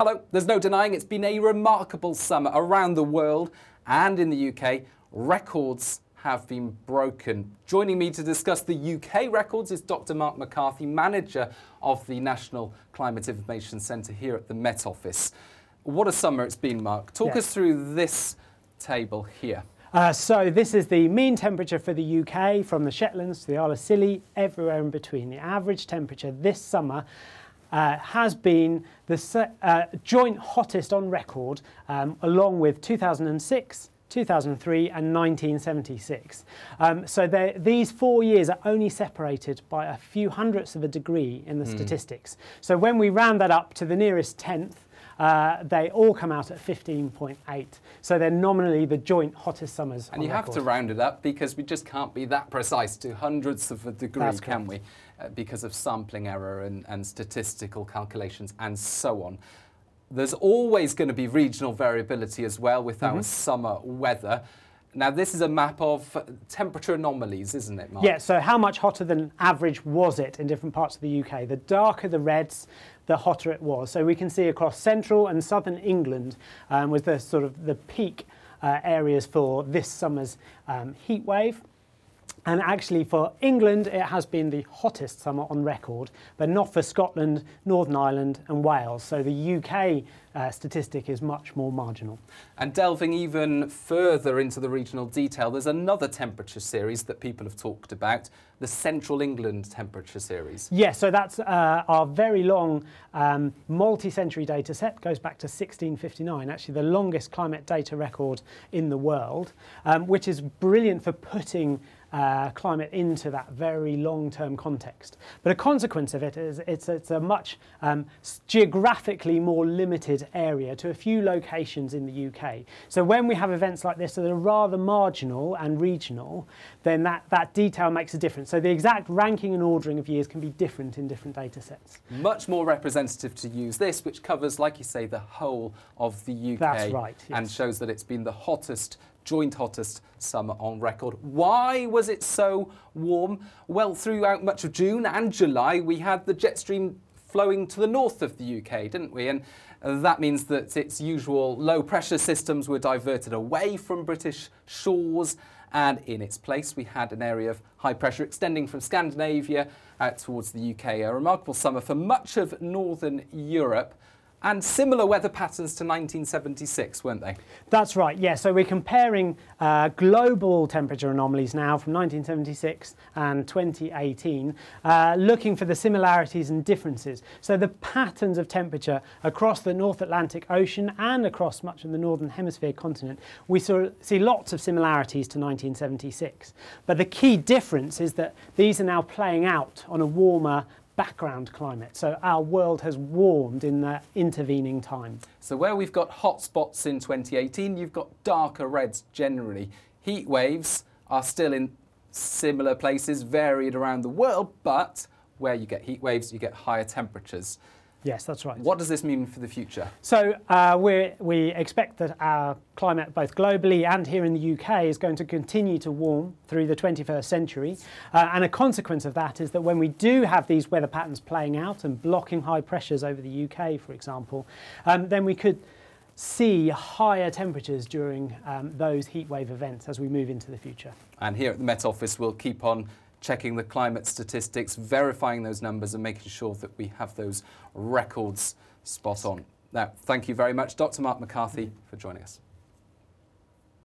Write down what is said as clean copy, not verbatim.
Hello, there's no denying it's been a remarkable summer around the world and in the UK. Records have been broken. Joining me to discuss the UK records is Dr Mark McCarthy, manager of the National Climate Information Centre here at the Met Office. What a summer it's been, Mark. Talk us through this table here. So this is the mean temperature for the UK, from the Shetlands to the Isle of Scilly, everywhere in between. The average temperature this summer has been the joint hottest on record, along with 2006, 2003 and 1976. So these 4 years are only separated by a few hundredths of a degree in the statistics. So when we round that up to the nearest tenth, they all come out at 15.8. So they're nominally the joint hottest summers on record. And you have to round it up because we just can't be that precise to hundredths of a degree, can we? Because of sampling error and statistical calculations and so on. There's always going to be regional variability as well with our summer weather. Now, this is a map of temperature anomalies, isn't it, Mark? Yeah, so how much hotter than average was it in different parts of the UK? The darker the reds, the hotter it was. So we can see across central and southern England was the sort of the peak areas for this summer's heat wave. And actually for England, it has been the hottest summer on record, but not for Scotland, Northern Ireland and Wales. So the UK statistic is much more marginal. And delving even further into the regional detail, there's another temperature series that people have talked about, the Central England temperature series. Yes, so that's our very long multi-century data set, goes back to 1659, actually the longest climate data record in the world, which is brilliant for putting climate into that very long-term context. But a consequence of it is it's a much geographically more limited area to a few locations in the UK. So when we have events like this that are rather marginal and regional, then that detail makes a difference. So the exact ranking and ordering of years can be different in different data sets. Much more representative to use this, which covers, like you say, the whole of the UK. That's right, yes. And shows that it's been the joint hottest summer on record. Why was it so warm? Well, throughout much of June and July, we had the jet stream flowing to the north of the UK, didn't we? And that means that its usual low pressure systems were diverted away from British shores, and in its place we had an area of high pressure extending from Scandinavia out towards the UK. A remarkable summer for much of northern Europe. And similar weather patterns to 1976, weren't they? That's right, yeah. So we're comparing global temperature anomalies now from 1976 and 2018, looking for the similarities and differences. So the patterns of temperature across the North Atlantic Ocean and across much of the Northern Hemisphere continent, we see lots of similarities to 1976. But the key difference is that these are now playing out on a warmer background climate. So our world has warmed in the intervening time. So where we've got hot spots in 2018, you've got darker reds generally. Heat waves are still in similar places, varied around the world, but where you get heat waves, you get higher temperatures. Yes, that's right. What does this mean for the future? So we expect that our climate, both globally and here in the UK, is going to continue to warm through the 21st century. And a consequence of that is that when we do have these weather patterns playing out and blocking high pressures over the UK, for example, then we could see higher temperatures during those heatwave events as we move into the future. And here at the Met Office, we'll keep on checking the climate statistics, verifying those numbers and making sure that we have those records spot on. Now, thank you very much, Dr Mark McCarthy, for joining us.